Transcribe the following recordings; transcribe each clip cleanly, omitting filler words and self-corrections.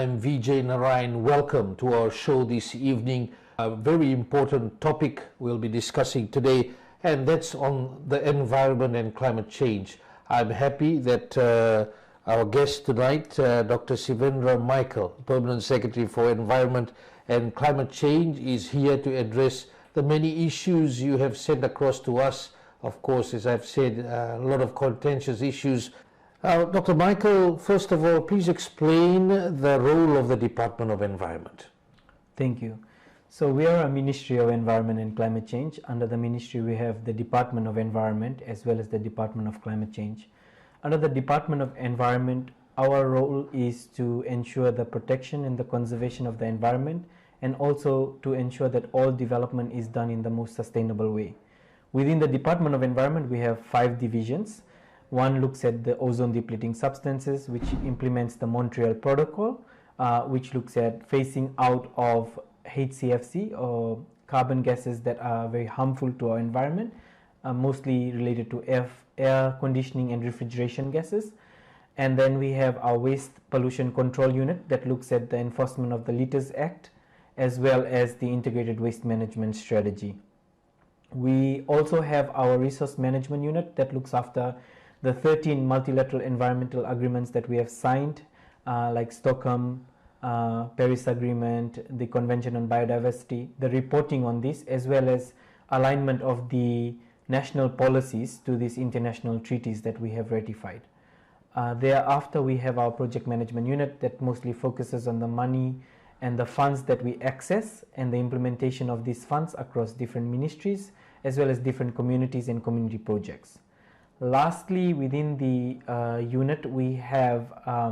I'm Vijay Narayan. Welcome to our show this evening. A very important topic we'll be discussing today, and that's on the environment and climate change. I'm happy that our guest tonight, Dr. Sivendra Michael, Permanent Secretary for Environment and Climate Change, is here to address the many issues you have sent across to us. Of course, as I've said, a lot of contentious issues. Dr. Michael, first of all, please explain the role of the Department of Environment. Thank you. So we are a Ministry of Environment and Climate Change. Under the ministry, we have the Department of Environment as well as the Department of Climate Change. Under the Department of Environment, our role is to ensure the protection and the conservation of the environment, and also to ensure that all development is done in the most sustainable way. Within the Department of Environment, we have 5 divisions. One looks at the ozone depleting substances, which implements the Montreal Protocol, which looks at phasing out of HCFC or carbon gases that are very harmful to our environment, mostly related to air conditioning and refrigeration gases. And then we have our Waste Pollution Control Unit that looks at the enforcement of the Litters Act, as well as the Integrated Waste Management Strategy. We also have our Resource Management Unit that looks after the 13 multilateral environmental agreements that we have signed, like Stockholm, Paris Agreement, the Convention on Biodiversity, the reporting on this, as well as alignment of the national policies to these international treaties that we have ratified. Thereafter, we have our Project Management Unit that mostly focuses on the money and the funds that we access and the implementation of these funds across different ministries, as well as different communities and community projects. Lastly, within the unit, we have a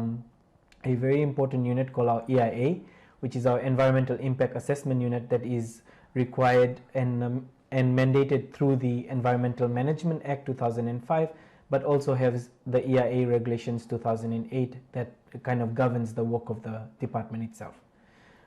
very important unit called our EIA, which is our Environmental Impact Assessment Unit that is required and mandated through the Environmental Management Act 2005, but also has the EIA Regulations 2008 that kind of governs the work of the department itself.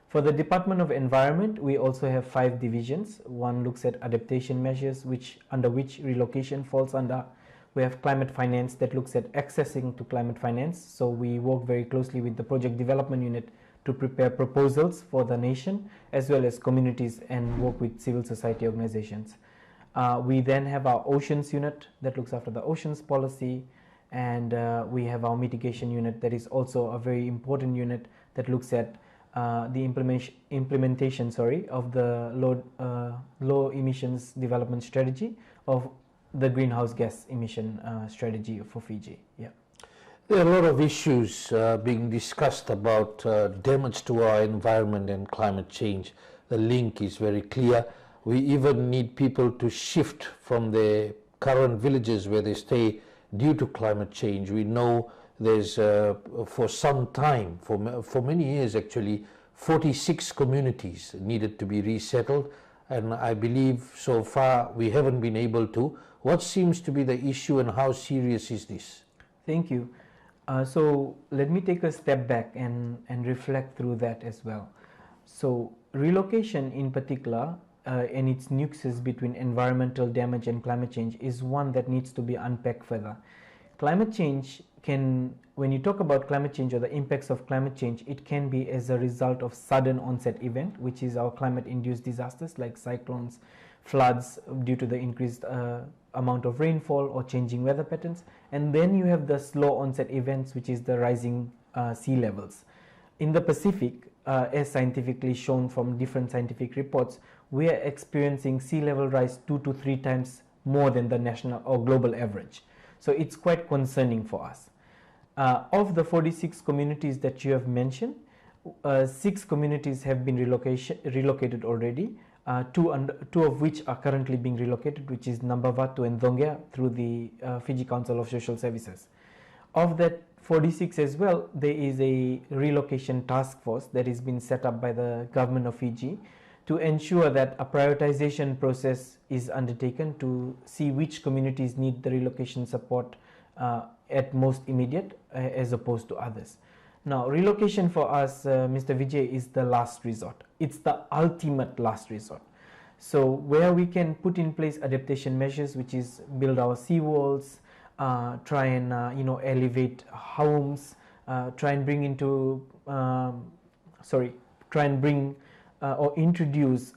For the Department of Environment, we also have 5 divisions. One looks at adaptation measures, under which relocation falls under. We have climate finance that looks at accessing to climate finance. So we work very closely with the project development unit to prepare proposals for the nation, as well as communities, and work with civil society organizations. We then have our oceans unit that looks after the oceans policy, and we have our mitigation unit that is also a very important unit that looks at the implementation of the low emissions development strategy of the greenhouse gas emission strategy for Fiji. Yeah. There are a lot of issues being discussed about damage to our environment and climate change. The link is very clear. We even need people to shift from their current villages where they stay due to climate change. We know there's for some time, for many years actually, 46 communities needed to be resettled, and I believe so far we haven't been able to. What seems to be the issue, and how serious is this? Thank you. So let me take a step back and reflect through that as well. So relocation in particular and its nexus between environmental damage and climate change is one that needs to be unpacked further. Climate change when you talk about climate change or the impacts of climate change, it can be as a result of sudden onset event, which is our climate induced disasters like cyclones, floods due to the increased amount of rainfall or changing weather patterns. And then you have the slow onset events, which is the rising sea levels. In the Pacific, as scientifically shown from different scientific reports, we are experiencing sea level rise 2 to 3 times more than the national or global average. So it's quite concerning for us. Of the 46 communities that you have mentioned, 6 communities have been relocated already, two of which are currently being relocated, which is Nambavatu and Dongea through the Fiji Council of Social Services. Of that 46 as well, there is a relocation task force that has been set up by the government of Fiji to ensure that a prioritization process is undertaken to see which communities need the relocation support at most immediate as opposed to others. Now, relocation for us, Mr. Vijay, is the last resort. It's the ultimate last resort. So where we can put in place adaptation measures, which is build our seawalls, try and elevate homes, try and bring into try and bring or introduce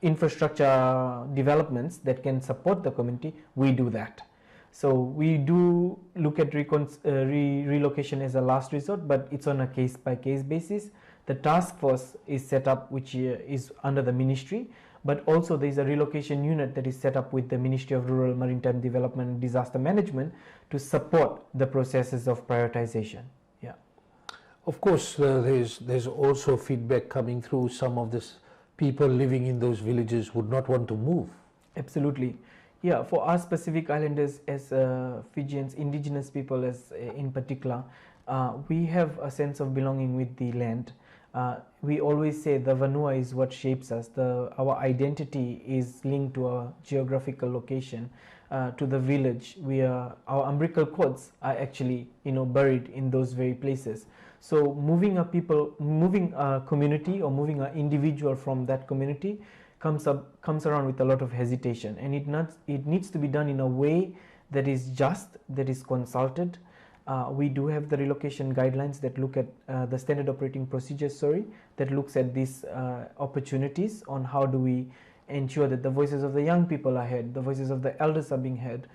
infrastructure developments that can support the community, we do that. So we do look at relocation as a last resort, but it's on a case-by-case basis. The task force is set up, which is under the ministry, but also there is a relocation unit that is set up with the Ministry of Rural Maritime Development and Disaster Management to support the processes of prioritization. Yeah. Of course, there's also feedback coming through. Some of this people living in those villages would not want to move. Absolutely. Yeah, for us Pacific Islanders as Fijians, indigenous people as in particular, we have a sense of belonging with the land. We always say the vanua is what shapes us. Our identity is linked to our geographical location, to the village. Our umbilical cords are actually buried in those very places. So moving a community or moving an individual from that community comes around with a lot of hesitation, and it needs to be done in a way that is just, that is consulted. We do have the relocation guidelines that look at the standard operating procedures, that looks at these opportunities on how do we ensure that the voices of the young people are heard, the voices of the elders are being heard,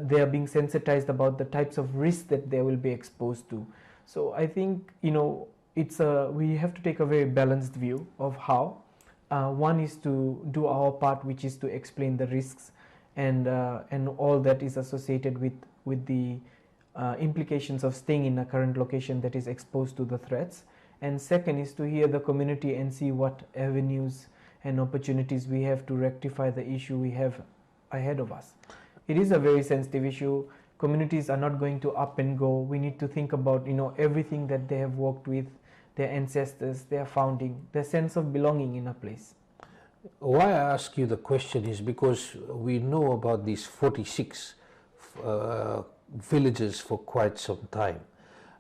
they are being sensitized about the types of risks that they will be exposed to. So I think we have to take a very balanced view of how. One is to do our part, which is to explain the risks and all that is associated with the implications of staying in a current location that is exposed to the threats. And second is to hear the community and see what avenues and opportunities we have to rectify the issue we have ahead of us. It is a very sensitive issue. Communities are not going to up and go. We need to think about everything that they have worked with, their ancestors, their founding, their sense of belonging in a place. Why I ask you the question is because we know about these 46 villages for quite some time.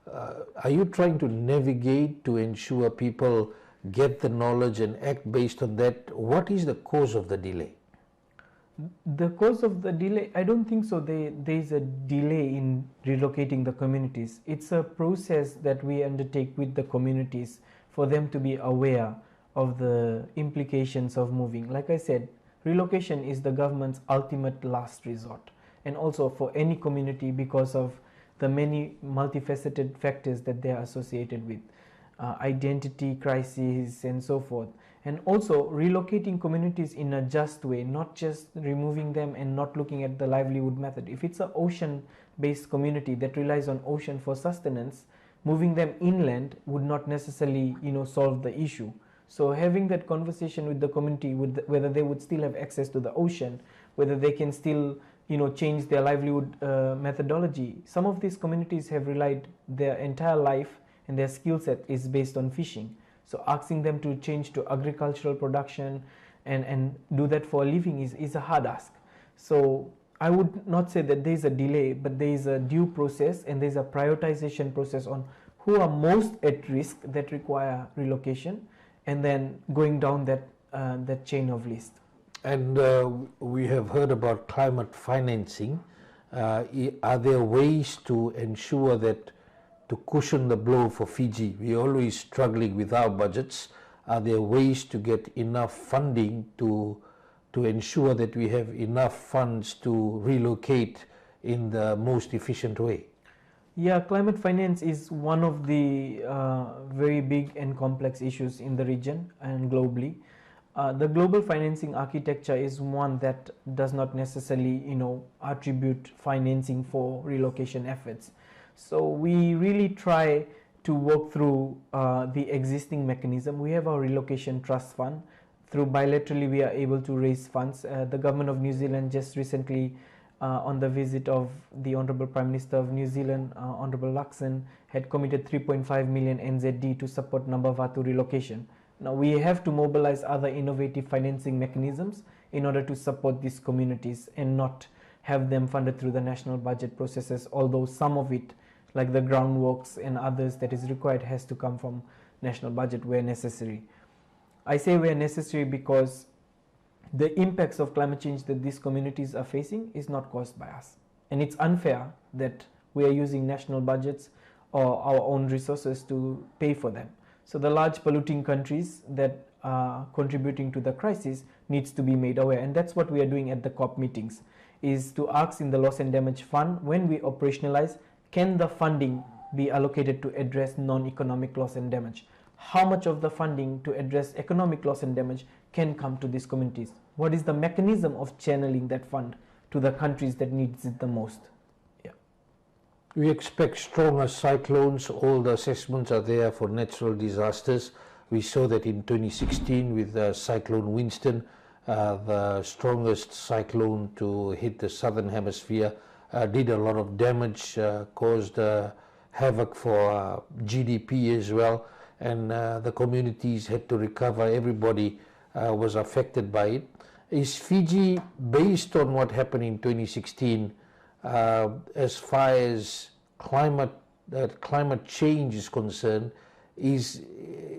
Are you trying to navigate to ensure people get the knowledge and act based on that? What is the cause of the delay? The cause of the delay, I don't think so. There is a delay in relocating the communities. It's a process that we undertake with the communities for them to be aware of the implications of moving. Like I said, relocation is the government's ultimate last resort, and also for any community because of the many multifaceted factors that they are associated with, identity crises and so forth. And also relocating communities in a just way, not just removing them and not looking at the livelihood method. If it's an ocean-based community that relies on ocean for sustenance, moving them inland would not necessarily solve the issue. So having that conversation with the community, whether they would still have access to the ocean, whether they can still change their livelihood methodology. Some of these communities have relied their entire life and their skill set is based on fishing. So asking them to change to agricultural production and do that for a living is a hard ask. So I would not say that there is a delay, but there is a due process and there is a prioritization process on who are most at risk that require relocation, and then going down that chain of list. And we have heard about climate financing. Are there ways to ensure that, to cushion the blow for Fiji? We're always struggling with our budgets. Are there ways to get enough funding to ensure that we have enough funds to relocate in the most efficient way? Yeah, climate finance is one of the very big and complex issues in the region and globally. The global financing architecture is one that does not necessarily attribute financing for relocation efforts. So we really try to work through the existing mechanism. We have our relocation trust fund. Through bilaterally we are able to raise funds. The government of New Zealand just recently on the visit of the Honourable Prime Minister of New Zealand, Honourable Luxon, had committed 3.5 million NZD to support Nambavatu relocation. Now we have to mobilize other innovative financing mechanisms in order to support these communities and not have them funded through the national budget processes, although some of it, like the groundworks and others that is required, has to come from national budget where necessary. I say where necessary because the impacts of climate change that these communities are facing is not caused by us, and it's unfair that we are using national budgets or our own resources to pay for them. So the large polluting countries that are contributing to the crisis needs to be made aware, and that's what we are doing at the COP meetings, is to ask in the loss and damage fund, when we operationalize, can the funding be allocated to address non-economic loss and damage? How much of the funding to address economic loss and damage can come to these communities? What is the mechanism of channeling that fund to the countries that needs it the most? Yeah. We expect stronger cyclones. All the assessments are there for natural disasters. We saw that in 2016 with Cyclone Winston, the strongest cyclone to hit the southern hemisphere, did a lot of damage, caused havoc for GDP as well, and the communities had to recover. Everybody was affected by it. Is Fiji, based on what happened in 2016, as far as climate change is concerned, is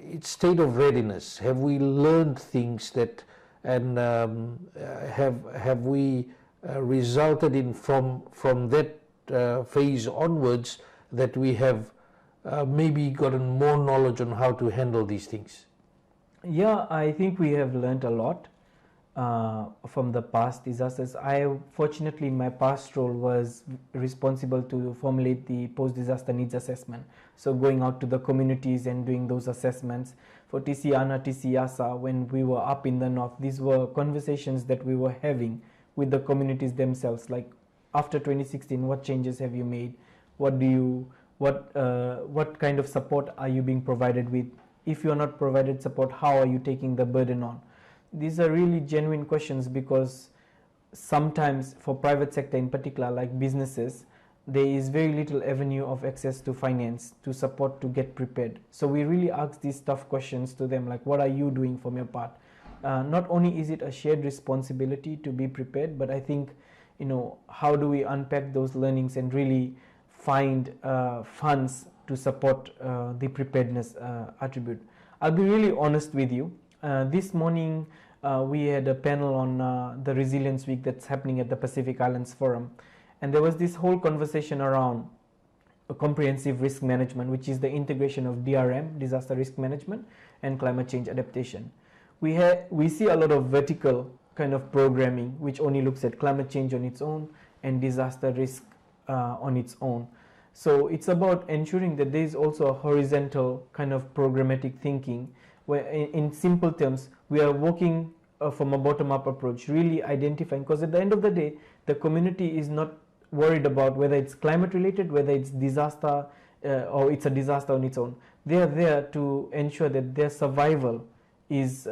its state of readiness? Have we learned things that, and have we resulted in from that phase onwards that we have maybe gotten more knowledge on how to handle these things? Yeah, I think we have learned a lot from the past disasters. Fortunately, in my past role was responsible to formulate the post-disaster needs assessment. So going out to the communities and doing those assessments. For TC-ANA, TC-ASA, when we were up in the north, these were conversations that we were having with the communities themselves, like after 2016, what changes have you made? What kind of support are you being provided with? If you are not provided support, how are you taking the burden on? These are really genuine questions, because sometimes for private sector in particular, like businesses, there is very little avenue of access to finance, to support, to get prepared. So we really ask these tough questions to them, like what are you doing from your part? Not only is it a shared responsibility to be prepared, but I think, how do we unpack those learnings and really find funds to support the preparedness attribute? I'll be really honest with you. This morning we had a panel on the Resilience Week that's happening at the Pacific Islands Forum, and there was this whole conversation around a comprehensive risk management, which is the integration of DRM, disaster risk management, and climate change adaptation. We see a lot of vertical kind of programming which only looks at climate change on its own and disaster risk on its own. So it's about ensuring that there is also a horizontal kind of programmatic thinking, where in simple terms we are working from a bottom-up approach, really identifying, because at the end of the day the community is not worried about whether it's climate related, whether it's disaster or it's a disaster on its own. They are there to ensure that their survival is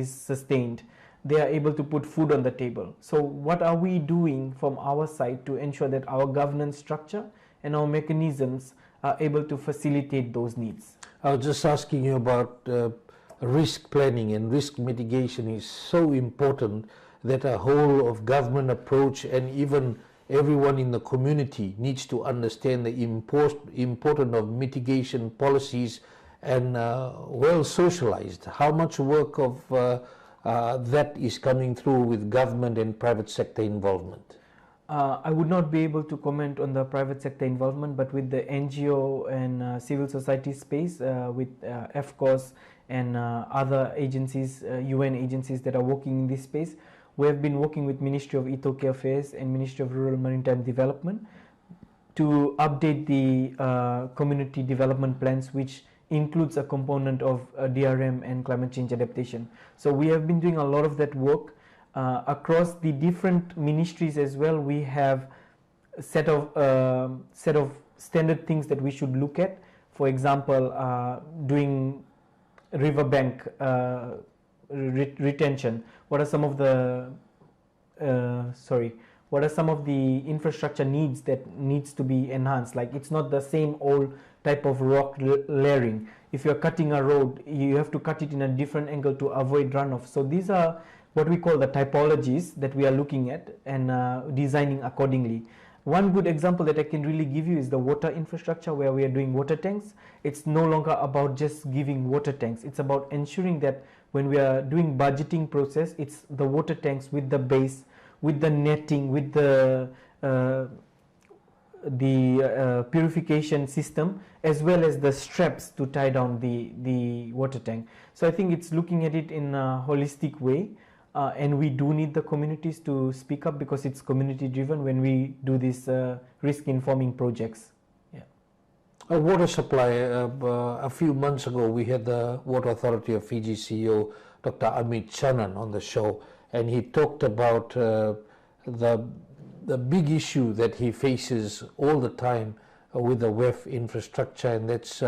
sustained. They are able to put food on the table. So what are we doing from our side to ensure that our governance structure and our mechanisms are able to facilitate those needs? I was just asking you about risk planning, and risk mitigation is so important that a whole of government approach and even everyone in the community needs to understand the importance of mitigation policies, and well socialized. How much work of that is coming through with government and private sector involvement? I would not be able to comment on the private sector involvement, but with the NGO and civil society space, with FCOS and other agencies, UN agencies that are working in this space, we have been working with Ministry of Ethiopian Affairs and Ministry of Rural Maritime Development to update the community development plans, which includes a component of DRM and climate change adaptation. So we have been doing a lot of that work. Across the different ministries as well, we have a set of standard things that we should look at. For example, doing riverbank retention. What are some of the infrastructure needs that needs to be enhanced? Like, it's not the same old type of rock layering. If you're cutting a road, you have to cut it in a different angle to avoid runoff. So these are what we call the typologies that we are looking at and designing accordingly. One good example that I can really give you is the water infrastructure, where we are doing water tanks. It's no longer about just giving water tanks. It's about ensuring that when we are doing budgeting process, it's the water tanks with the base, with the netting, with the the purification system, as well as the straps to tie down the water tank. So I think it's looking at it in a holistic way, and we do need the communities to speak up, because it's community driven when we do these risk informing projects. A water supply, a few months ago we had the Water Authority of Fiji CEO Dr. Amit Chanan on the show, and he talked about the big issue that he faces all the time with the WEF infrastructure, and that's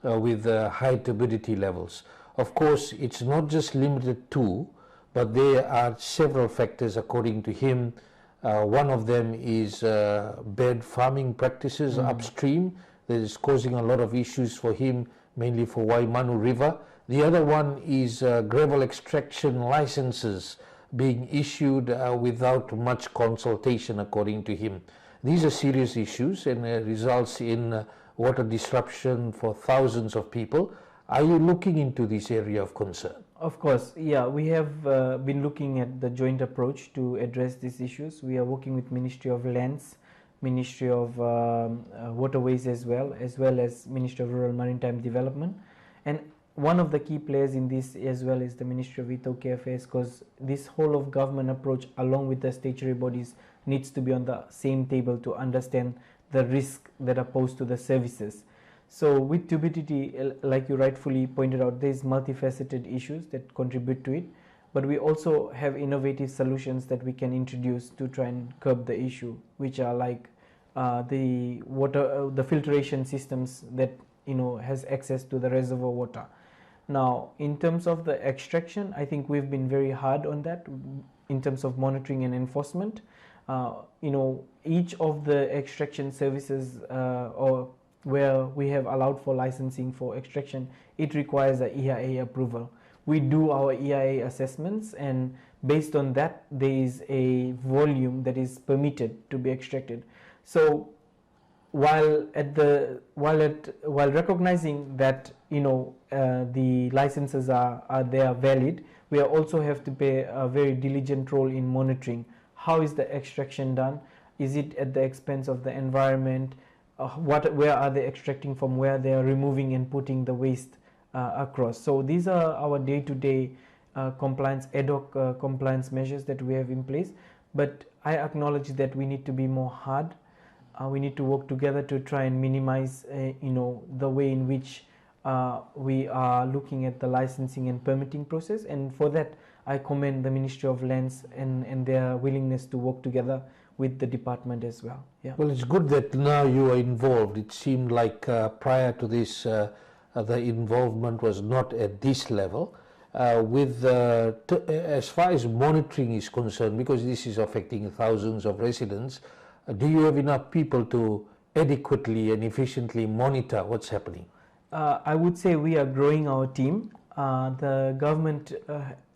with high turbidity levels. Of course, it's not just limited to, but there are several factors according to him. One of them is bad farming practices upstream that is causing a lot of issues for him, mainly for Waimanu River. The other one is gravel extraction licenses being issued without much consultation, according to him. These are serious issues and results in water disruption for thousands of people. Are you looking into this area of concern? Of course, yeah, we have been looking at the joint approach to address these issues. We are working with Ministry of Lands, Ministry of Waterways as well as Ministry of Rural Maritime Development, and one of the key players in this as well is the Ministry of Ethiopian Affairs, because this whole of government approach along with the statutory bodies needs to be on the same table to understand the risk that are posed to the services. So with turbidity, like you rightfully pointed out, there is multifaceted issues that contribute to it, but we also have innovative solutions that we can introduce to try and curb the issue, which are like the water, the filtration systems that has access to the reservoir water. Now, in terms of the extraction, I think we've been very hard on that in terms of monitoring and enforcement. Each of the extraction services or where we have allowed for licensing for extraction, it requires a EIA approval. We do our EIA assessments, and based on that, there is a volume that is permitted to be extracted. So while recognizing that the licenses are valid, we also have to play a very diligent role in monitoring how is the extraction done. Is it at the expense of the environment? Where are they extracting from? Where they are removing and putting the waste across? So these are our day-to-day compliance, ad hoc compliance measures that we have in place. But I acknowledge that we need to be more hard. We need to work together to try and minimize, the way in which we are looking at the licensing and permitting process. And for that, I commend the Ministry of Lands and their willingness to work together with the department as well. Yeah. Well, it's good that now you are involved. It seemed like prior to this, the involvement was not at this level. As far as monitoring is concerned, because this is affecting thousands of residents, do you have enough people to adequately and efficiently monitor what's happening? I would say we are growing our team. The government,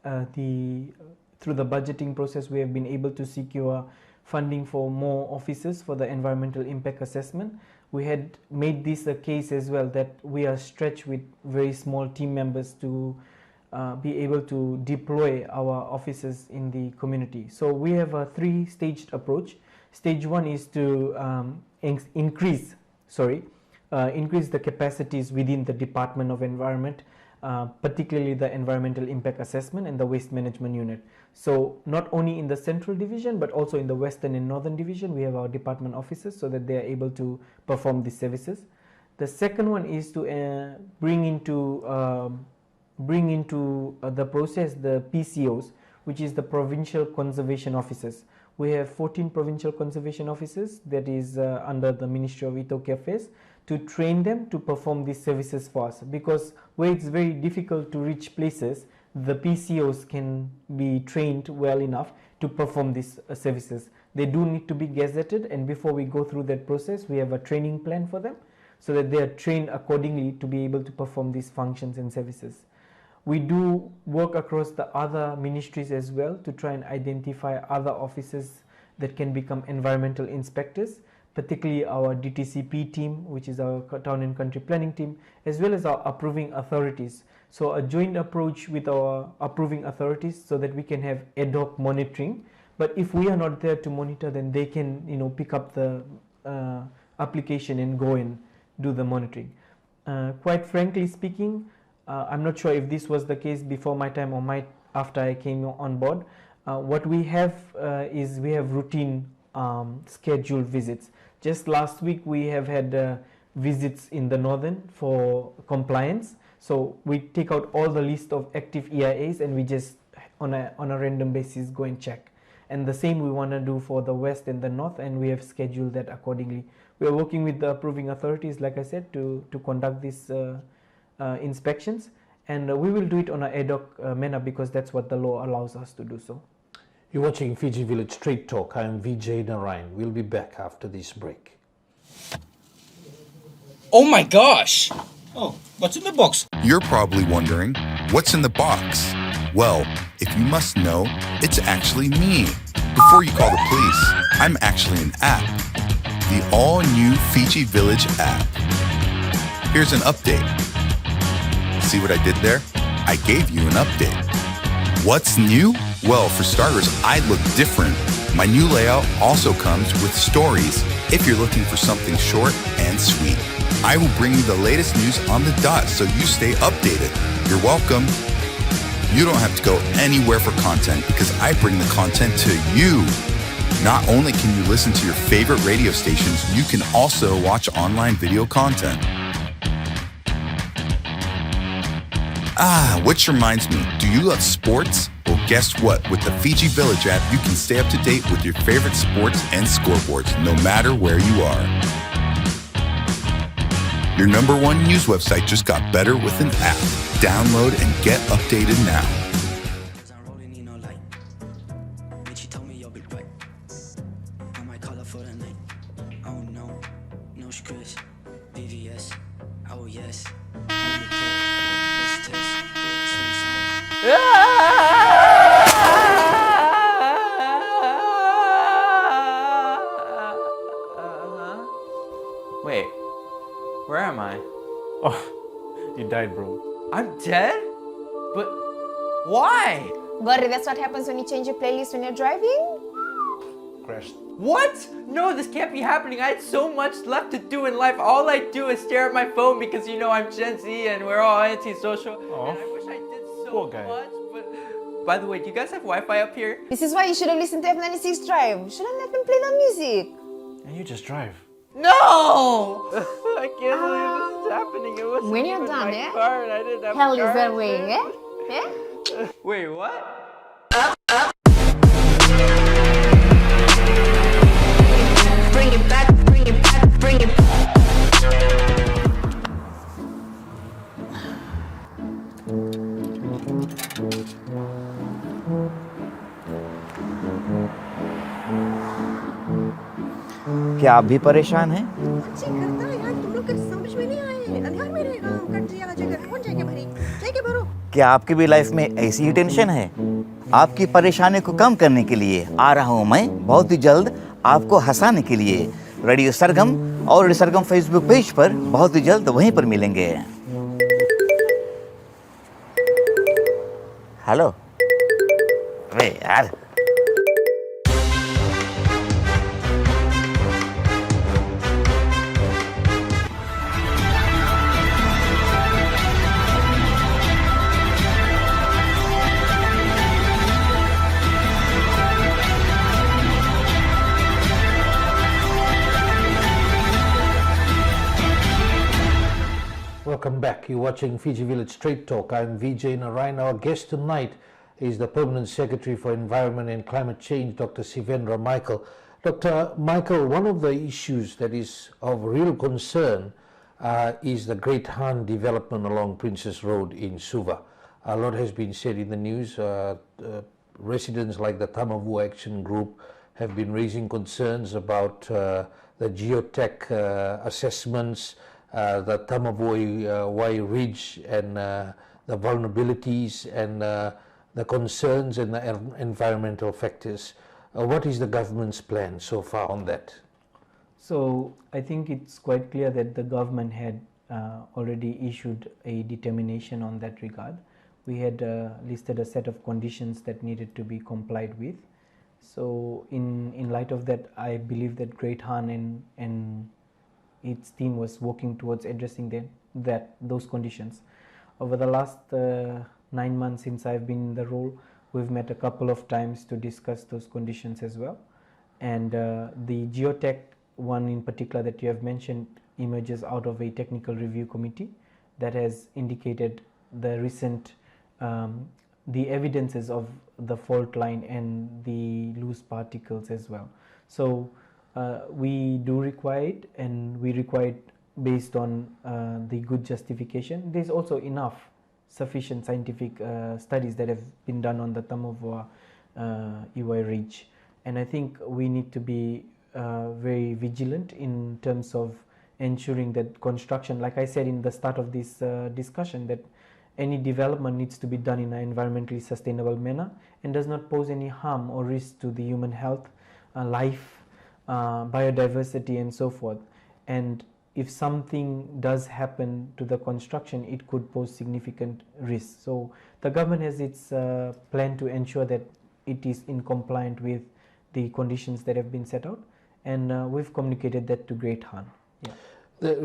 through the budgeting process, we have been able to secure funding for more officers for the environmental impact assessment. We had made this a case as well that we are stretched with very small team members to be able to deploy our officers in the community. So we have a three-staged approach. Stage one is to increase the capacities within the Department of Environment, particularly the environmental impact assessment and the waste management unit. So not only in the central division, but also in the western and northern division, we have our department officers so that they are able to perform these services. The second one is to bring into the process the PCOs, which is the provincial conservation officers. We have 14 provincial conservation officers that is under the Ministry of Ethiopian Affairs, to train them to perform these services for us, because where it's very difficult to reach places, the PCOs can be trained well enough to perform these services. They do need to be gazetted, and before we go through that process, we have a training plan for them so that they are trained accordingly to be able to perform these functions and services. We do work across the other ministries as well to try and identify other officers that can become environmental inspectors, particularly our DTCP team, which is our town and country planning team, as well as our approving authorities. So a joint approach with our approving authorities so that we can have ad hoc monitoring. But if we are not there to monitor, then they can pick up the application and go and do the monitoring. Quite frankly speaking, I'm not sure if this was the case before my time or after I came on board. What we have is we have routine scheduled visits. Just last week we have had visits in the northern for compliance. So we take out all the list of active EIAs and we just on a random basis go and check. And the same we want to do for the west and the north, and we have scheduled that accordingly. We are working with the approving authorities, like I said, to conduct these inspections, and we will do it on an ad hoc manner because that's what the law allows us to do so. You're watching Fiji Village Straight Talk. I'm Vijay Narayan. We'll be back after this break. Oh my gosh! Oh, what's in the box? You're probably wondering, what's in the box? Well, if you must know, it's actually me. Before you call the police, I'm actually an app. The all-new Fiji Village app. Here's an update. See what I did there? I gave you an update. What's new? Well, for starters, I look different. My new layout also comes with stories if you're looking for something short and sweet. I will bring you the latest news on the dot so you stay updated. You're welcome. You don't have to go anywhere for content because I bring the content to you. Not only can you listen to your favorite radio stations, you can also watch online video content. Which reminds me, do you love sports? Well, guess what? With the Fiji Village app, you can stay up to date with your favorite sports and scoreboards, no matter where you are. Your #1 news website just got better with an app. Download and get updated now. Wait, where am I? Oh, you died, bro. I'm dead? But why? But that's what happens when you change your playlist when you're driving. Crashed. What? No, this can't be happening. I had so much left to do in life. All I do is stare at my phone because you know I'm Gen Z and we're all anti-social. Oh, and I wish I did so poor guy. much, but by the way, do you guys have Wi-Fi up here? This is why you should have listened to F96 Drive. Shouldn't let them play the music. And you just drive. No! I can't believe this is happening. It wasn't When you're even done, my eh? car and I didn't have Hell a car is that and way, shit. eh? Yeah? Wait, what? Bring it back, bring it back, bring it back. क्या आप भी परेशान हैं? अच्छी करता है यार, तुम लोग के समझ में नहीं आए। अंधार में रहेगा, कट जाएगा जगह, कौन जाएगा भरी? जाएगा भरो। क्या आपकी भी लाइफ में ऐसी ही टेंशन है? आपकी परेशानी को कम करने के लिए आ रहा हूँ मैं बहुत ही जल्द आपको हंसाने के लिए। रेडियो सरगम और रेडियो सरगम फेसबुक पेज पर बहुत ही जल्द वहीं पर मिलेंगे। हेलो, अरे यार, Welcome back. You're watching Fiji Village Straight Talk. I'm Vijay Narayan. Our guest tonight is the Permanent Secretary for Environment and Climate Change, Dr. Sivendra Michael. Dr. Michael, one of the issues that is of real concern is the Great Han development along Princess Road in Suva. A lot has been said in the news. Residents like the Tamavu Action Group have been raising concerns about the geotech assessments, the Tamavoi Ridge and the vulnerabilities and the concerns and the environmental factors. What is the government's plan so far on that? So I think it's quite clear that the government had already issued a determination on that regard. We had listed a set of conditions that needed to be complied with. So in light of that, I believe that Great Han and its team was working towards addressing those conditions. Over the last 9 months since I've been in the role, we've met a couple of times to discuss those conditions as well. And the geotech one in particular that you have mentioned emerges out of a technical review committee that has indicated the recent the evidences of the fault line and the loose particles as well. So we do require it, and we require it based on the good justification. There's also enough sufficient scientific studies that have been done on the Tamova EY ridge, and I think we need to be very vigilant in terms of ensuring that construction, like I said in the start of this discussion, that any development needs to be done in an environmentally sustainable manner and does not pose any harm or risk to the human health, life, biodiversity and so forth. And if something does happen to the construction, it could pose significant risk. So the government has its plan to ensure that it is in compliance with the conditions that have been set out, and we've communicated that to Great Han. Yeah.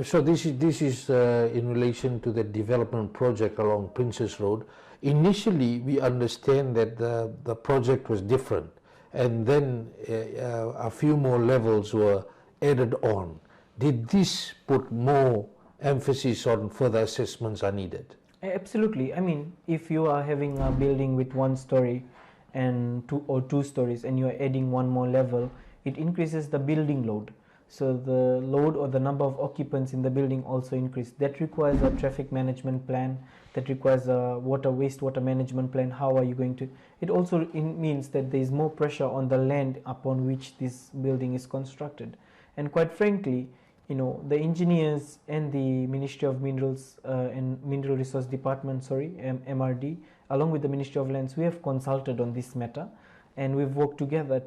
So this is in relation to the development project along Princess Road. Initially, we understand that the project was different, and then a few more levels were added on. Did this put more emphasis on further assessments are needed? Absolutely. I mean, if you are having a building with 1 story and two stories, and you are adding 1 more level, it increases the building load. So the load or the number of occupants in the building also increase. That requires a traffic management plan, that requires a wastewater management plan. How are you going to? It also means that there is more pressure on the land upon which this building is constructed. And quite frankly, you know, the engineers and the Ministry of Minerals and Mineral Resource Department, MRD, along with the Ministry of Lands, we have consulted on this matter, and we've worked together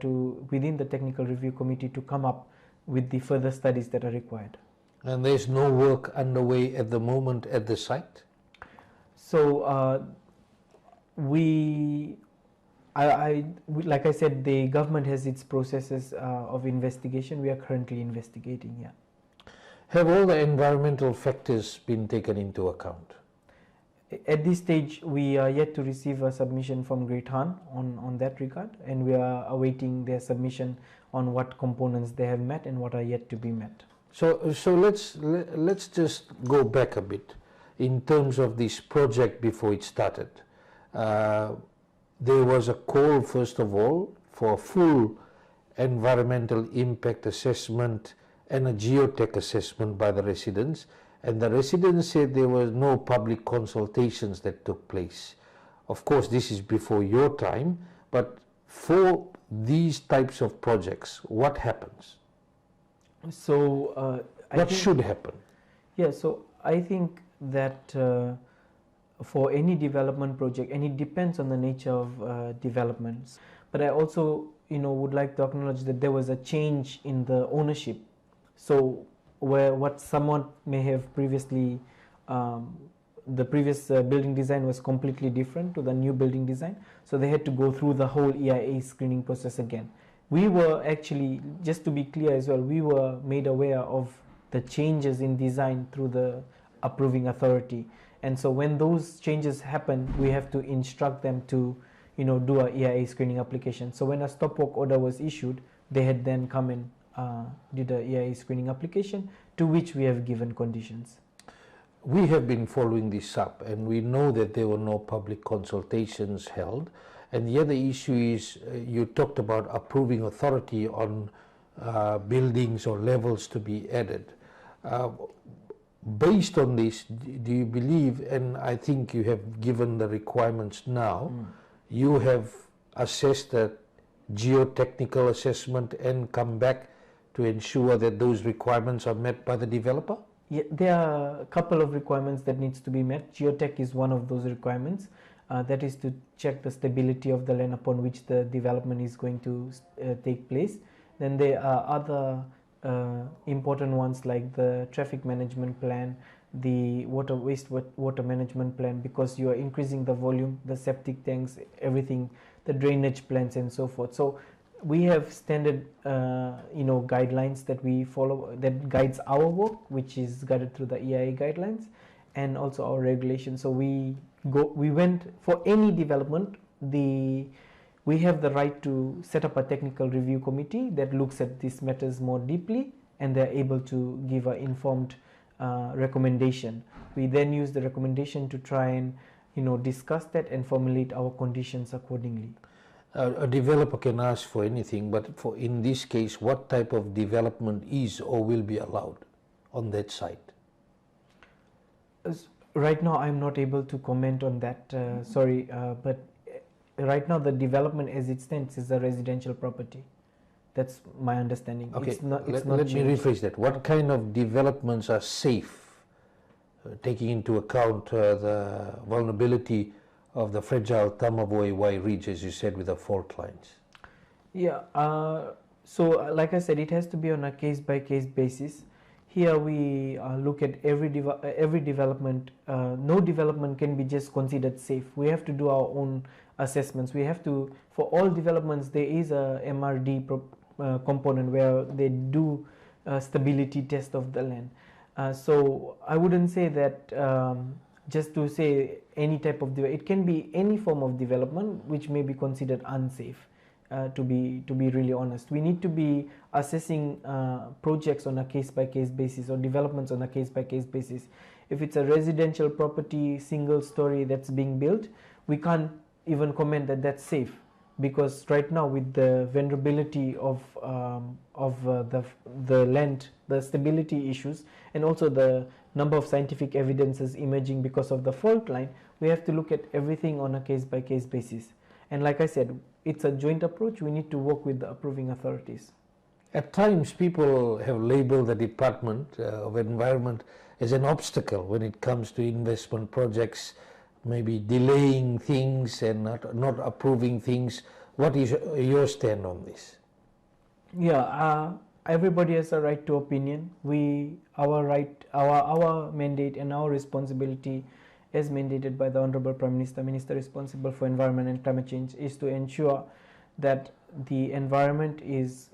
within the technical review committee to come up with the further studies that are required. And there's no work underway at the moment at the site? So like I said, the government has its processes of investigation. We are currently investigating, yeah. Have all the environmental factors been taken into account? At this stage, we are yet to receive a submission from Great Han on that regard, and we are awaiting their submission on what components they have met and what are yet to be met. So let's just go back a bit in terms of this project before it started. There was a call, first of all, for a full environmental impact assessment and a geotech assessment by the residents, and the residents said there were no public consultations that took place. Of course, this is before your time, but for these types of projects, what happens? So what should happen? Yeah, so I think that for any development project, and it depends on the nature of developments, but I also would like to acknowledge that there was a change in the ownership. So where what someone may have previously, the previous building design was completely different to the new building design, so they had to go through the whole EIA screening process again. We were actually, just to be clear as well, we were made aware of the changes in design through the approving authority, and so when those changes happen, we have to instruct them to do a EIA screening application. So when a stop work order was issued, they had then come and did a EIA screening application, to which we have given conditions. We have been following this up, and we know that there were no public consultations held. And the other issue is, you talked about approving authority on buildings or levels to be added. Based on this, do you believe, and I think you have given the requirements now, you have assessed a geotechnical assessment and come back to ensure that those requirements are met by the developer? Yeah, there are a couple of requirements that needs to be met. Geotech is one of those requirements. That is to check the stability of the land upon which the development is going to take place. Then there are other important ones like the traffic management plan, the wastewater management plan, because you are increasing the volume, the septic tanks, everything, the drainage plans and so forth. So we have standard guidelines that we follow that guides our work, which is guided through the EIA guidelines and also our regulations. So we went for any development, we have the right to set up a technical review committee that looks at these matters more deeply, and they're able to give an informed recommendation. We then use the recommendation to try and discuss that and formulate our conditions accordingly. A developer can ask for anything, but in this case, what type of development is or will be allowed on that site? Right now, I'm not able to comment on that. Sorry, but right now the development as it stands is a residential property. That's my understanding. Okay, it's not let me rephrase that. What kind of developments are safe, taking into account the vulnerability of the fragile Tamavoy Ridge, as you said, with the fault lines? Yeah, so like I said, it has to be on a case-by-case basis. Here we look at every development. No development can be just considered safe. We have to do our own assessments. We have to, for all developments, there is a MRD component where they do stability test of the land. So I wouldn't say that just to say any type of it can be any form of development which may be considered unsafe. To be really honest, we need to be assessing projects on a case-by-case basis or developments on a case-by-case basis. If it's a residential property, single story that's being built, we can't even comment that that's safe, because right now with the vulnerability of the land, the stability issues, and also the number of scientific evidences emerging because of the fault line, we have to look at everything on a case-by-case basis. And like I said, it's a joint approach. We need to work with the approving authorities. At times, people have labeled the Department of Environment as an obstacle when it comes to investment projects, maybe delaying things and not approving things. What is your stand on this? Yeah, everybody has a right to opinion. Our mandate and our responsibility, as mandated by the Honorable Prime Minister, Minister responsible for environment and climate change, is to ensure that the environment is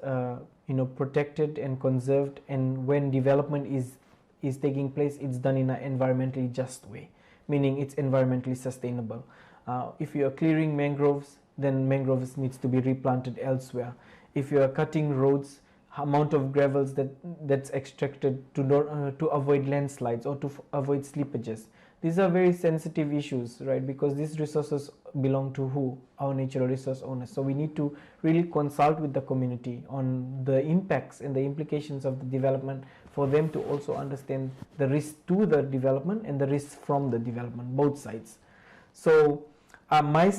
protected and conserved, and when development is taking place, it's done in an environmentally just way, meaning it's environmentally sustainable. If you are clearing mangroves, then mangroves needs to be replanted elsewhere. If you are cutting roads, amount of gravels that's extracted to avoid landslides or to avoid slippages. These are very sensitive issues, right? Because these resources belong to who? Our natural resource owners. So we need to really consult with the community on the impacts and the implications of the development, for them to also understand the risk to the development and the risk from the development, both sides. So my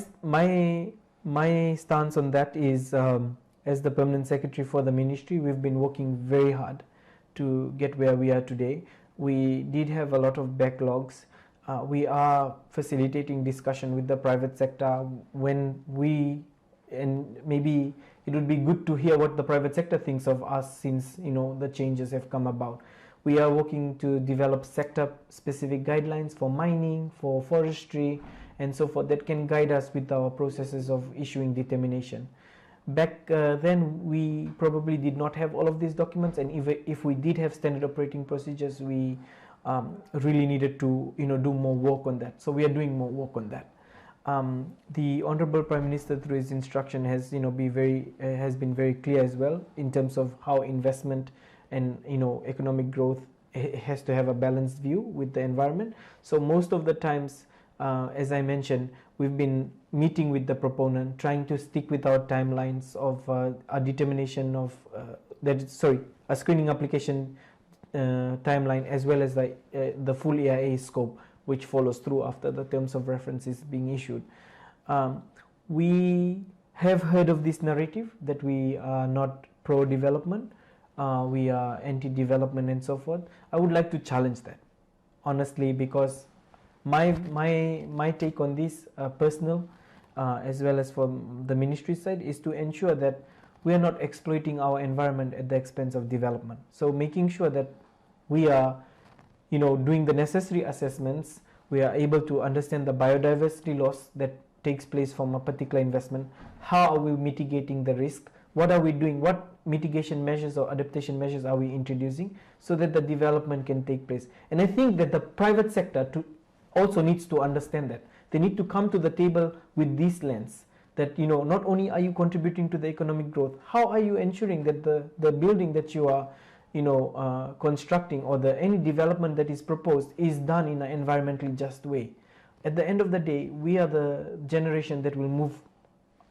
stance on that is, as the Permanent Secretary for the Ministry, we've been working very hard to get where we are today. We did have a lot of backlogs. We are facilitating discussion with the private sector and maybe it would be good to hear what the private sector thinks of us, since the changes have come about. We are working to develop sector specific guidelines for mining, for forestry and so forth, that can guide us with our processes of issuing determination. Back then we probably did not have all of these documents, and if we did have standard operating procedures, we really needed to do more work on that. So we are doing more work on that. The Honorable Prime Minister, through his instruction, has been very clear as well in terms of how investment and economic growth has to have a balanced view with the environment. So most of the times, as I mentioned, we've been meeting with the proponent, trying to stick with our timelines of a determination of a screening application timeline, as well as the full EIA scope, which follows through after the terms of reference is being issued. We have heard of this narrative that we are not pro-development, we are anti-development and so forth. I would like to challenge that, honestly, because my take on this, personal as well as from the ministry side, is to ensure that we are not exploiting our environment at the expense of development. So making sure that we are doing the necessary assessments, we are able to understand the biodiversity loss that takes place from a particular investment, how are we mitigating the risk what are we doing, what mitigation measures or adaptation measures are we introducing so that the development can take place. And I think that the private sector also needs to understand that. They need to come to the table with this lens, that not only are you contributing to the economic growth, how are you ensuring that the building that you are constructing or any development that is proposed is done in an environmentally just way. At the end of the day, we are the generation that will move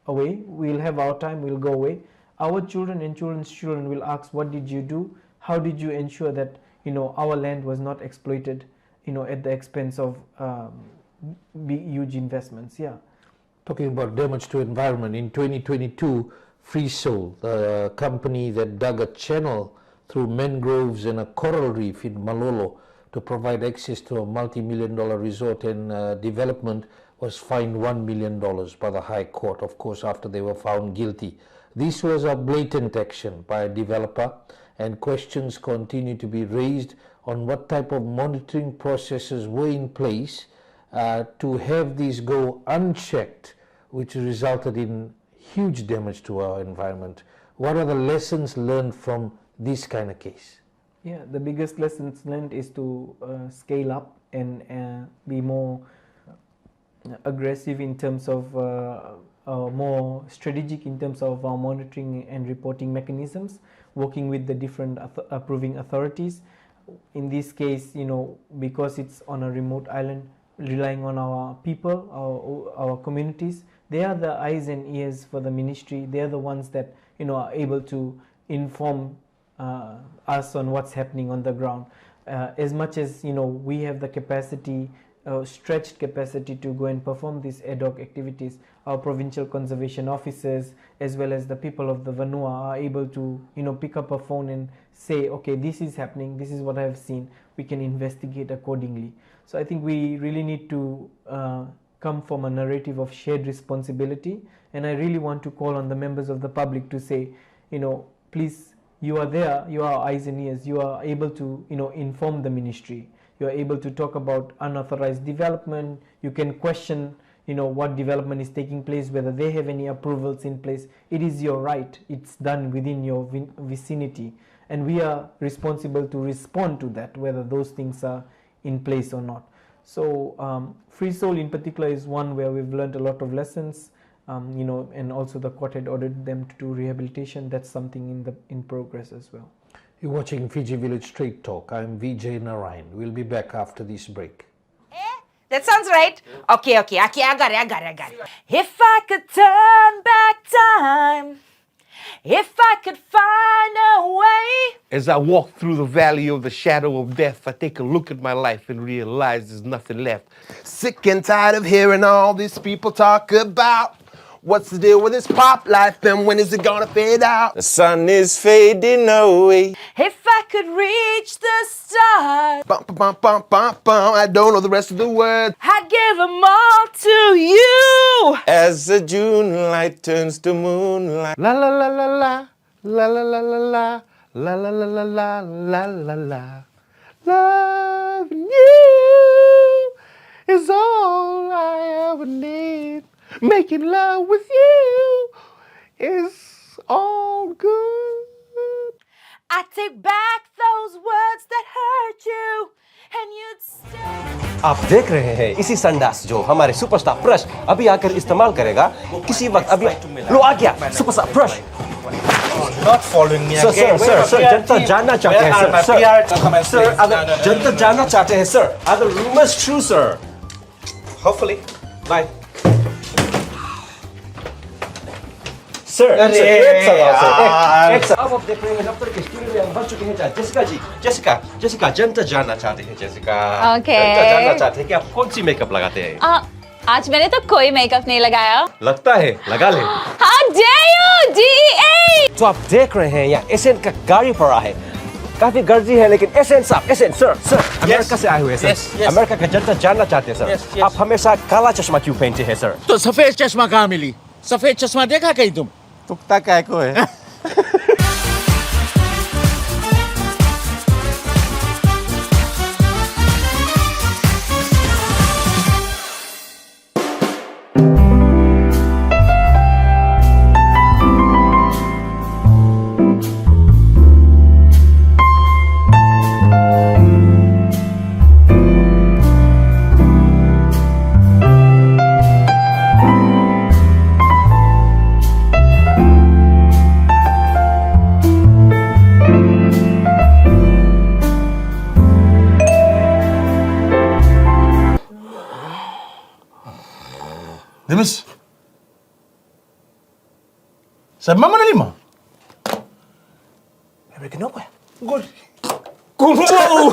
away. We'll have our time, we'll go away. Our children and children's children will ask, what did you do? How did you ensure that our land was not exploited at the expense of big huge investments? Yeah. Talking about damage to environment, in 2022, Freesol, the company that dug a channel through mangroves and a coral reef in Malolo to provide access to a multi-million-dollar resort and development, was fined $1 million by the High Court, of course, after they were found guilty. This was a blatant action by a developer, and questions continue to be raised on what type of monitoring processes were in place to have these go unchecked, which resulted in huge damage to our environment. What are the lessons learned from this kind of case? Yeah, the biggest lessons learned is to scale up and be more aggressive in terms of more strategic in terms of our monitoring and reporting mechanisms, working with the different approving authorities. In this case, because it's on a remote island, relying on our people, our communities, they are the eyes and ears for the ministry. They are the ones that are able to inform us on what's happening on the ground. As much as we have the capacity, stretched capacity to go and perform these ad hoc activities, our provincial conservation officers as well as the people of the Vanua are able to pick up a phone and say, okay, this is happening, this is what I have seen, we can investigate accordingly. So I think we really need to come from a narrative of shared responsibility, and I really want to call on the members of the public to say, please, you are there, you are eyes and ears, you are able to inform the ministry, you are able to talk about unauthorized development, you can question what development is taking place, whether they have any approvals in place. It is your right, it's done within your vicinity, and we are responsible to respond to that, whether those things are in place or not. So Freesol in particular is one where we've learned a lot of lessons, and also the court had ordered them to do rehabilitation. That's something in progress as well. You're watching Fiji Village Straight Talk. I'm Vijay Narayan. We'll be back after this break. That sounds right. Okay, I got it. If I could turn back time, if I could find a way. As I walk through the valley of the shadow of death, I take a look at my life and realize there's nothing left. Sick and tired of hearing all these people talk about what's the deal with this pop life and when is it gonna fade out? The sun is fading away. If I could reach the stars, Bum, bum, bum, bum, bum. I don't know the rest of the words. I'd give them all to you. As the June light turns to moonlight. La la la la la, la la la la la, la la la la la, la la la. Loving you is all I ever need. Making love with you is all good. I take back those words that hurt you, and you'd stay. आप देख रहे हैं इसी संडास जो हमारे superstar प्रश अभी आकर इस्तेमाल करेगा किसी वक्त अभी लो आ गया superstar purse Not following me again. Sir, जनता जानना चाहते हैं सर अगर जनता जानना चाहते हैं sir are the rumors true sir? Hopefully. Bye. Sir, एक सर अब देख रहे हैं डॉक्टर के स्टूडियो में हम भर चुके हैं जेसिका जनता जानना चाहते हैं जेसिका जनता जानना चाहते हैं कि आप कौन सी मेकअप लगाते हैं आज मैंने तो कोई मेकअप नहीं लगाया लगता है लगा ले How dare you DA तो आप देख रहे हैं यहाँ एसएन का गाड़ी पड़ा है काफी गर्जी है लेकिन एसएन साहब एसएन सर अमेरिका से आए हुए हैं सर अमेरिका का जनता जानना चाहते हैं सर आप हमेशा काला चश्मा क्यों पहनते हैं सर तो सफेद चश्मा कहाँ मिली? सफेद चश्मा देखा कहीं तुम? तुकता काय को है? Demis. Sa mama na lima. Bebe, kenapa ya? Gol. Wow.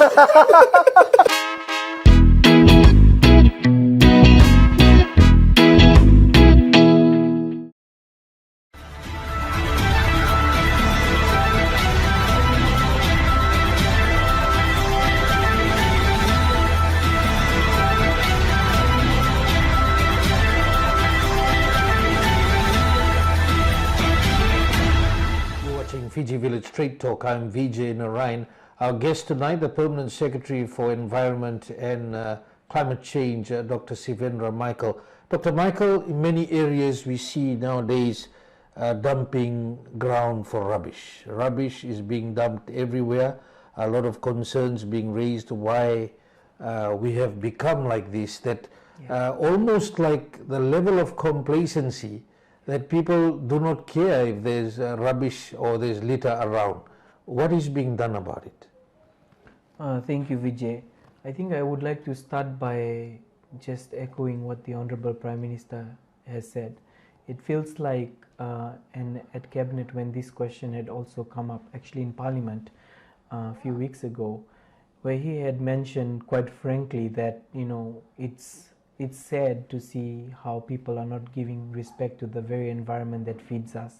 Fiji Village Straight Talk. I'm Vijay Narayan. Our guest tonight, the Permanent Secretary for Environment and Climate Change, Dr. Sivendra Michael. Dr. Michael, in many areas we see nowadays dumping ground for rubbish. Rubbish is being dumped everywhere. A lot of concerns being raised why we have become like this, that almost like the level of complacency that people do not care if there's rubbish or there's litter around. What is being done about it? Thank you, Vijay. I think I would like to start by just echoing what the Honorable Prime Minister has said. It feels like, and at Cabinet when this question had also come up, actually in Parliament a few weeks ago, where he had mentioned quite frankly that, you know, it's sad to see how people are not giving respect to the very environment that feeds us,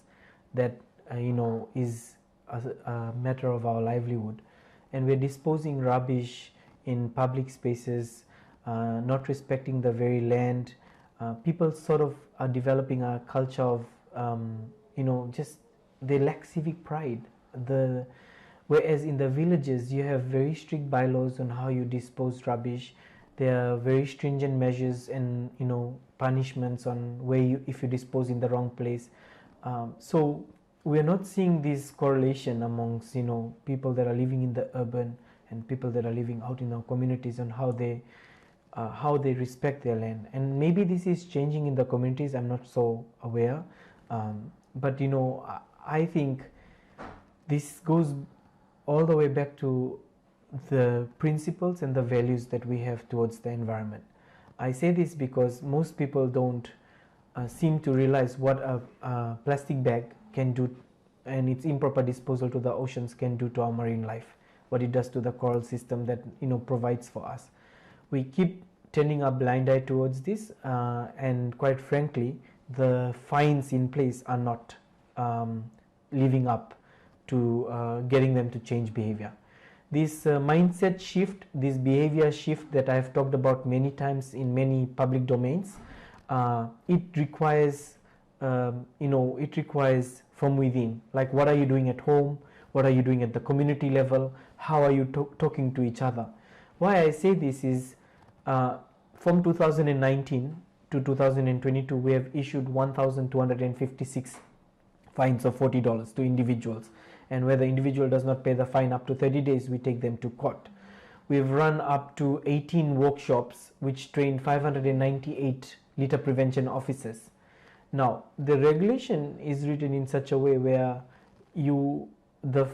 that you know, is a matter of our livelihood, and we're disposing rubbish in public spaces, not respecting the very land. People sort of are developing a culture of you know, just they lack civic pride. Whereas in the villages you have very strict bylaws on how you dispose rubbish. There are very stringent measures and, you know, punishments on where if you dispose in the wrong place. So we are not seeing this correlation amongst, you know, people that are living in the urban and people that are living out in our communities on how they respect their land. And maybe this is changing in the communities. I'm not so aware, but you know, I think this goes all the way back to the principles and the values that we have towards the environment. I say this because most people don't seem to realize what a plastic bag can do, and its improper disposal to the oceans can do to our marine life, what it does to the coral system that, you know, provides for us. We keep turning a blind eye towards this, and quite frankly the fines in place are not living up to getting them to change behavior. This mindset shift, this behavior shift that I have talked about many times in many public domains, it requires, you know, it requires from within. Like, what are you doing at home? What are you doing at the community level? How are you talking to each other? Why I say this is, from 2019 to 2022, we have issued 1,256 fines of $40 to individuals. And where the individual does not pay the fine up to 30 days, we take them to court. We've run up to 18 workshops which train 598 litter prevention officers. Now, the regulation is written in such a way where the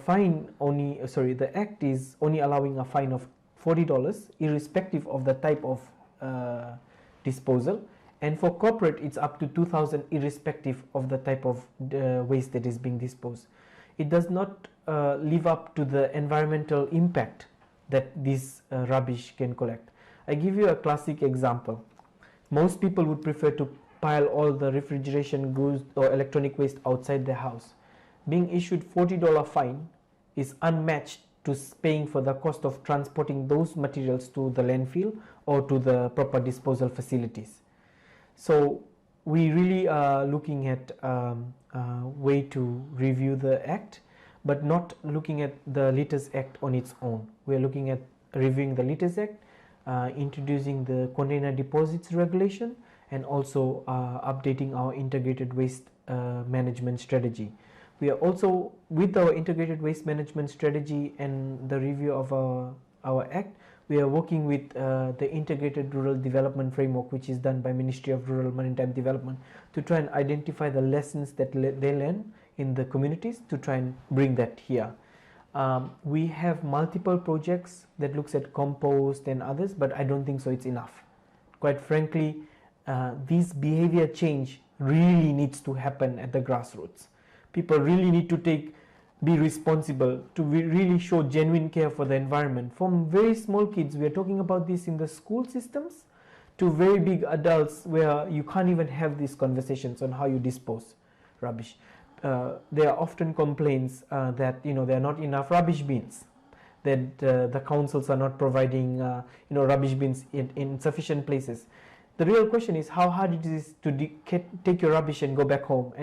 act is only allowing a fine of $40 irrespective of the type of disposal, and for corporate it's up to 2,000 irrespective of the type of waste that is being disposed. It does not live up to the environmental impact that this rubbish can collect. I give you a classic example. Most people would prefer to pile all the refrigeration goods or electronic waste outside their house. Being issued $40 fine is unmatched to paying for the cost of transporting those materials to the landfill or to the proper disposal facilities. So we really are looking at a way to review the act, but not looking at the Litters Act on its own. We are looking at reviewing the Litters Act, introducing the container deposits regulation, and also updating our integrated waste management strategy. We are also, with our integrated waste management strategy and the review of our act, we are working with the integrated rural development framework, which is done by Ministry of Rural Maritime Development, to try and identify the lessons that they learn in the communities to try and bring that here. We have multiple projects that looks at compost and others, but I don't think so it's enough. Quite frankly, this behavior change really needs to happen at the grassroots. People really need to be responsible, to really show genuine care for the environment. From very small kids, we are talking about this in the school systems, to very big adults where you can't even have these conversations on how you dispose rubbish. There are often complaints that there are not enough rubbish bins, that the councils are not providing rubbish bins in sufficient places. The real question is how hard it is to take your rubbish and go back home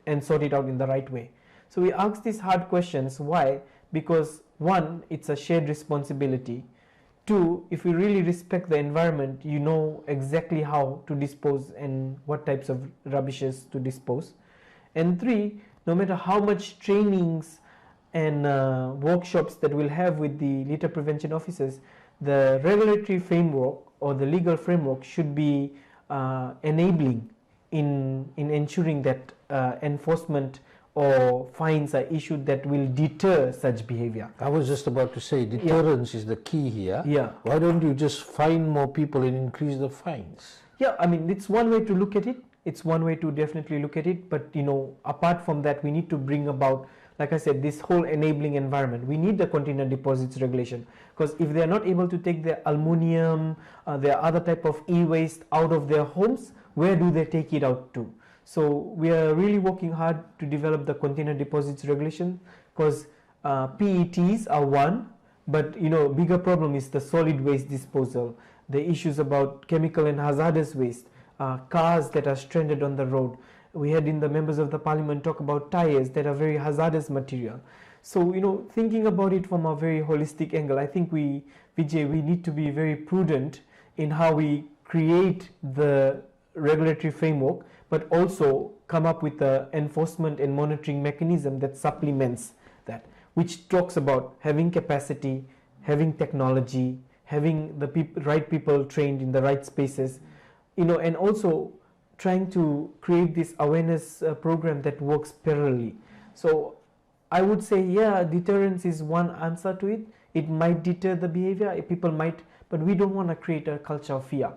and sort it out in the right way. So we ask these hard questions. Why? Because one, it's a shared responsibility. Two, if we really respect the environment, you know exactly how to dispose and what types of rubbishes to dispose. And three, no matter how much trainings and workshops that we'll have with the litter prevention officers, the regulatory framework or the legal framework should be enabling in ensuring that enforcement or fines are issued that will deter such behavior. I was just about to say deterrence is the key here. Yeah. Why don't you just fine more people and increase the fines? Yeah, I mean, it's one way to look at it. It's one way to definitely look at it. But, apart from that, we need to bring about, like I said, this whole enabling environment. We need the container deposits regulation, because if they are not able to take their aluminum, their other type of e-waste out of their homes, where do they take it out to? So we are really working hard to develop the container deposits regulation, because PETs are one, but bigger problem is the solid waste disposal, the issues about chemical and hazardous waste, cars that are stranded on the road. We had in the members of the parliament talk about tires that are very hazardous material. So thinking about it from a very holistic angle, I think Vijay, we need to be very prudent in how we create the regulatory framework, but also come up with the enforcement and monitoring mechanism that supplements that, which talks about having capacity, having technology, having the right people trained in the right spaces, and also trying to create this awareness program that works parallelly. So I would say, deterrence is one answer to it. It might deter the behavior, people might, but we don't want to create a culture of fear.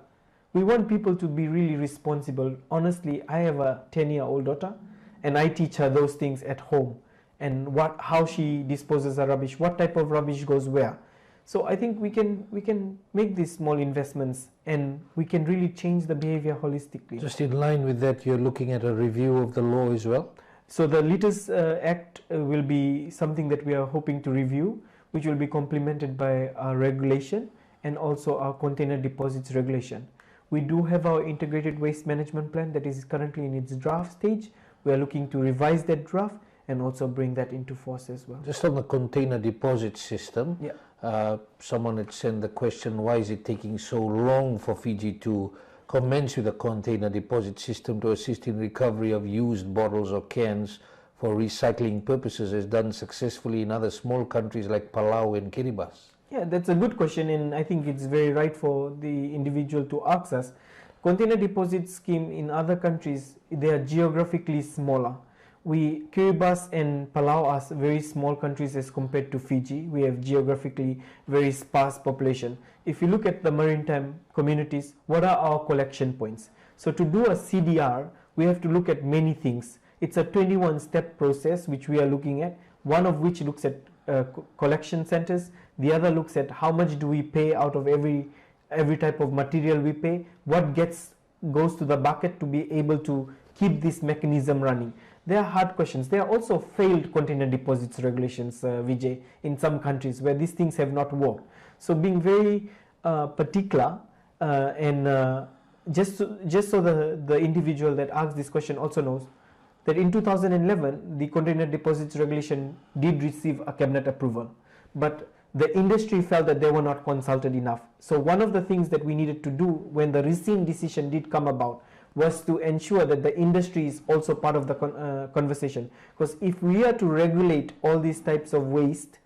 We want people to be really responsible. Honestly, I have a 10-year-old daughter, and I teach her those things at home, and how she disposes her rubbish, what type of rubbish goes where. So I think we can make these small investments, and we can really change the behavior holistically. Just in line with that, you're looking at a review of the law as well? So the Litters Act will be something that we are hoping to review, which will be complemented by our regulation and also our container deposits regulation. We do have our integrated waste management plan that is currently in its draft stage. We are looking to revise that draft and also bring that into force as well. Just on the container deposit system, someone had sent the question, why is it taking so long for Fiji to commence with a container deposit system to assist in recovery of used bottles or cans for recycling purposes, as done successfully in other small countries like Palau and Kiribati? Yeah, that's a good question, and I think it's very right for the individual to ask us. Container deposit scheme in other countries, they are geographically smaller. Kiribati and Palau are very small countries as compared to Fiji. We have geographically very sparse population. If you look at the maritime communities, what are our collection points? So to do a CDR, we have to look at many things. It's a 21-step process which we are looking at, one of which looks at collection centers. The other looks at how much do we pay out of every type of material we pay, what goes to the bucket to be able to keep this mechanism running. They are hard questions. There are also failed container deposits regulations, Vijay, in some countries where these things have not worked. So being very particular and just so the individual that asks this question also knows that in 2011 the container deposits regulation did receive a cabinet approval, but the industry felt that they were not consulted enough. So one of the things that we needed to do when the rescind decision did come about was to ensure that the industry is also part of the conversation, because if we are to regulate all these types of waste,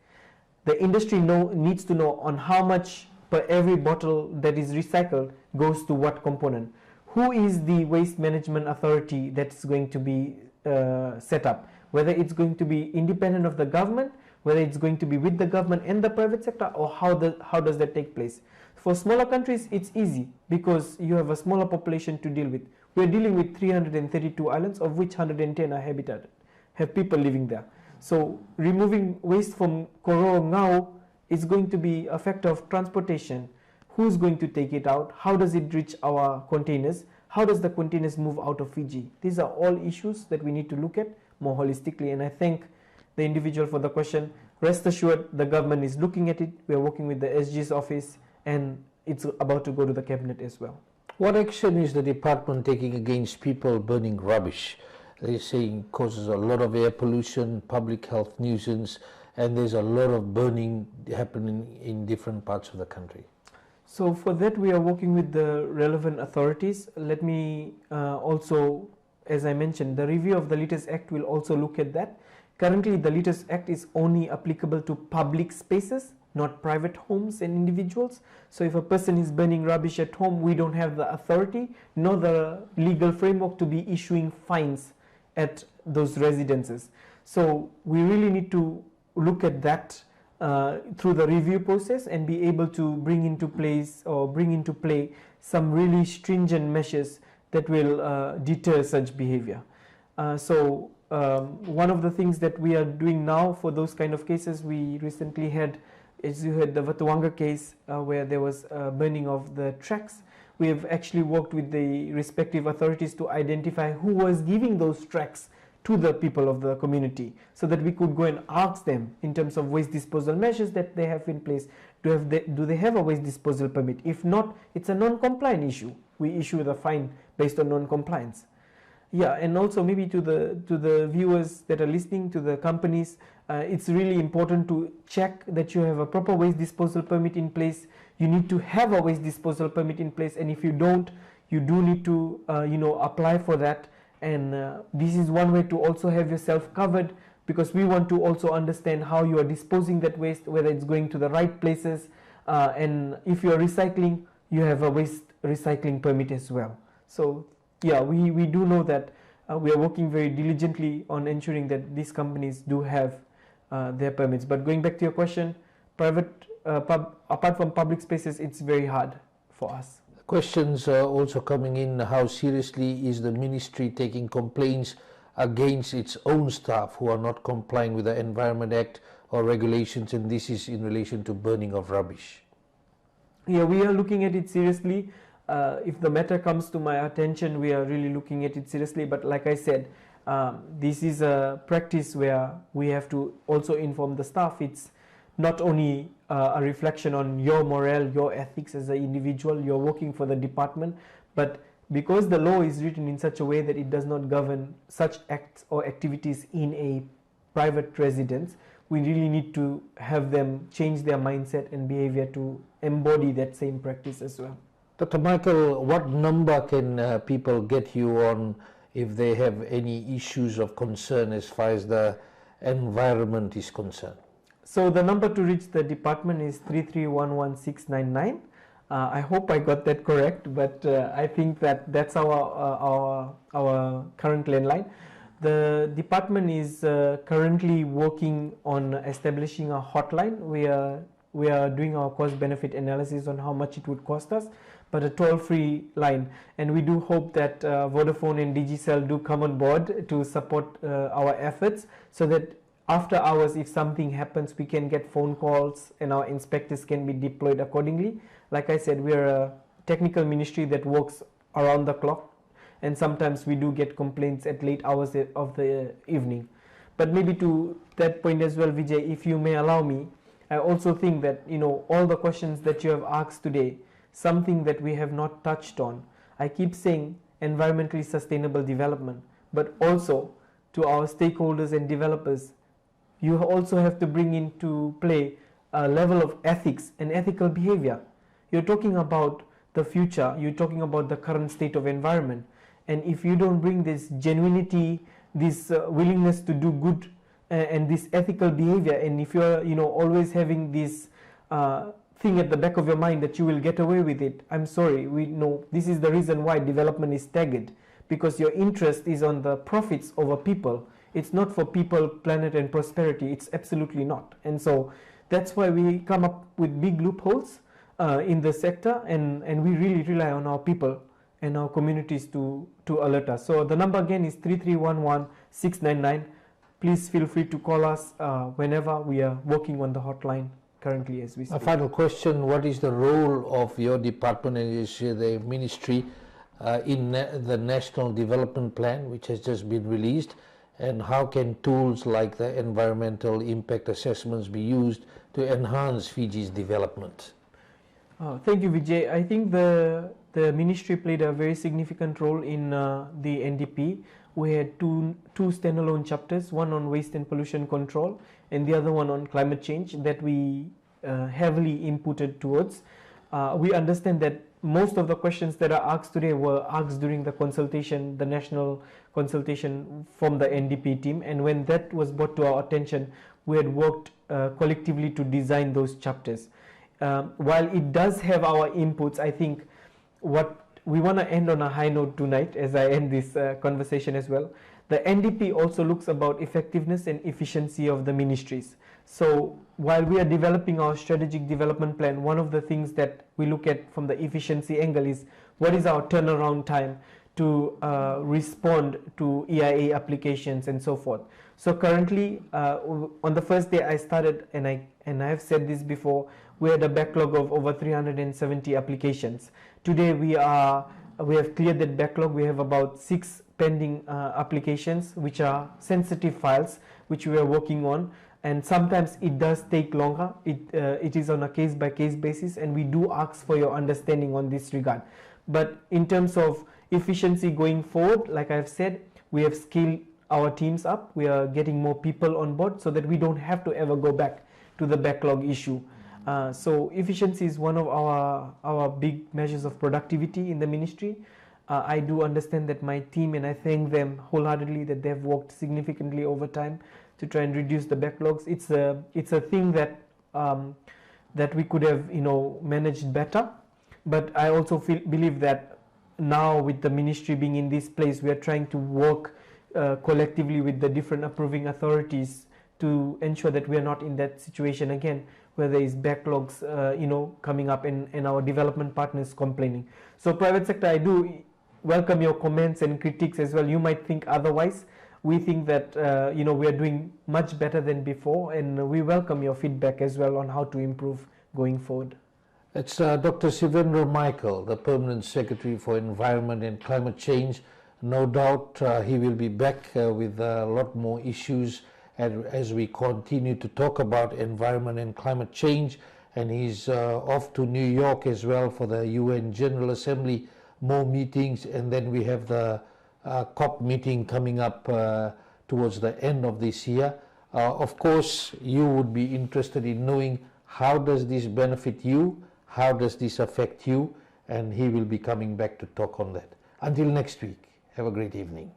the industry needs to know on how much per every bottle that is recycled goes to what component. Who is the waste management authority that's going to be set up, whether it's going to be independent of the government, whether it's going to be with the government and the private sector, or how does that take place. For smaller countries, it's easy because you have a smaller population to deal with. We're dealing with 332 islands, of which 110 are habitated, have people living there. So removing waste from Koro Ngao is going to be a factor of transportation. Who's going to take it out? How does it reach our containers? How does the containers move out of Fiji? These are all issues that we need to look at more holistically, and I thank the individual for the question. Rest assured, the government is looking at it. We are working with the SG's office, and it's about to go to the cabinet as well. What action is the department taking against people burning rubbish? They're saying causes a lot of air pollution, public health nuisance, and there's a lot of burning happening in different parts of the country. So for that, we are working with the relevant authorities. Let me also, as I mentioned, the review of the Litters Act will also look at that. Currently, the Litters Act is only applicable to public spaces, not private homes and individuals. So if a person is burning rubbish at home, we don't have the authority nor the legal framework to be issuing fines at those residences. So we really need to look at that through the review process and be able to bring into play some really stringent measures that will deter such behavior. One of the things that we are doing now for those kind of cases, we recently had, as you heard, the Vatuanga case where there was burning of the tracks. We have actually worked with the respective authorities to identify who was giving those tracks to the people of the community, so that we could go and ask them in terms of waste disposal measures that they have in place. Do they have a waste disposal permit? If not, it's a non-compliant issue. We issue the fine based on non-compliance. Yeah, and also maybe to the viewers that are listening, to the companies, it's really important to check that you have a proper waste disposal permit in place. You need to have a waste disposal permit in place, and if you don't, you do need to apply for that. And this is one way to also have yourself covered, because we want to also understand how you are disposing that waste, whether it's going to the right places, and if you are recycling, you have a waste recycling permit as well. So yeah, we do know that we are working very diligently on ensuring that these companies do have their permits. But going back to your question, apart from public spaces, it's very hard for us. Questions are also coming in. How seriously is the ministry taking complaints against its own staff who are not complying with the Environment Act or regulations, and this is in relation to burning of rubbish? Yeah, we are looking at it seriously. If the matter comes to my attention, we are really looking at it seriously. But like I said, this is a practice where we have to also inform the staff. It's not only a reflection on your morale, your ethics as an individual, you're working for the department, but because the law is written in such a way that it does not govern such acts or activities in a private residence, we really need to have them change their mindset and behavior to embody that same practice as well. Dr. Michael, what number can people get you on if they have any issues of concern as far as the environment is concerned? So the number to reach the department is 3311699. I hope I got that correct, but I think that's our current landline. The department is currently working on establishing a hotline. We are doing our cost benefit analysis on how much it would cost us, but a toll-free line, and we do hope that Vodafone and Digicel do come on board to support our efforts, so that after hours, if something happens, we can get phone calls and our inspectors can be deployed accordingly. Like I said, we are a technical ministry that works around the clock, and sometimes we do get complaints at late hours of the evening. But maybe to that point as well, Vijay, if you may allow me, I also think that all the questions that you have asked today, something that we have not touched on. I keep saying environmentally sustainable development, but also to our stakeholders and developers, you also have to bring into play a level of ethics and ethical behavior. You're talking about the future, you're talking about the current state of environment, and if you don't bring this genuinity, this willingness to do good and this ethical behavior, and if you're always having this thing at the back of your mind that you will get away with it, I'm sorry, we know this is the reason why development is staggered, because your interest is on the profits over people it's not for people, planet and prosperity. It's absolutely not. And so that's why we come up with big loopholes in the sector, and we really rely on our people and our communities to alert us. So the number again is 3311-699. Please feel free to call us whenever. We are working on the hotline currently as we speak. A final question: what is the role of your department and the ministry in the National Development Plan, which has just been released, and how can tools like the environmental impact assessments be used to enhance Fiji's development? Thank you, Vijay. I think the ministry played a very significant role in the NDP. We had two standalone chapters, one on waste and pollution control and the other one on climate change, that we heavily inputted towards. We understand that most of the questions that are asked today were asked during the consultation, the national consultation from the NDP team, and when that was brought to our attention, we had worked collectively to design those chapters. While it does have our inputs, I think what we want to end on a high note tonight as I end this conversation as well. The NDP also looks about effectiveness and efficiency of the ministries. So while we are developing our strategic development plan, one of the things that we look at from the efficiency angle is what is our turnaround time to respond to EIA applications and so forth. So currently, on the first day I started, and I have said this before, we had a backlog of over 370 applications. Today we have cleared that backlog. We have about 6 pending applications, which are sensitive files, which we are working on. And sometimes it does take longer. It is on a case-by-case basis, and we do ask for your understanding on this regard. But in terms of efficiency going forward, like I've said, we have scaled our teams up. We are getting more people on board so that we don't have to ever go back to the backlog issue. So efficiency is one of our big measures of productivity in the ministry. I do understand that my team, and I thank them wholeheartedly, that they've worked significantly over time to try and reduce the backlogs. It's a thing that that we could have managed better, but I also believe that now with the ministry being in this place, we are trying to work collectively with the different approving authorities to ensure that we are not in that situation again, where there is backlogs coming up and our development partners complaining. So private sector, I do welcome your comments and critiques as well. You might think otherwise. We think that we are doing much better than before, and we welcome your feedback as well on how to improve going forward. It's Dr. Sivendra Michael, the Permanent Secretary for Environment and Climate Change. No doubt he will be back with a lot more issues as we continue to talk about environment and climate change. And he's off to New York as well for the UN General Assembly, more meetings, and then we have the COP meeting coming up towards the end of this year. Of course, you would be interested in knowing how does this benefit you, how does this affect you, and he will be coming back to talk on that. Until next week, have a great evening.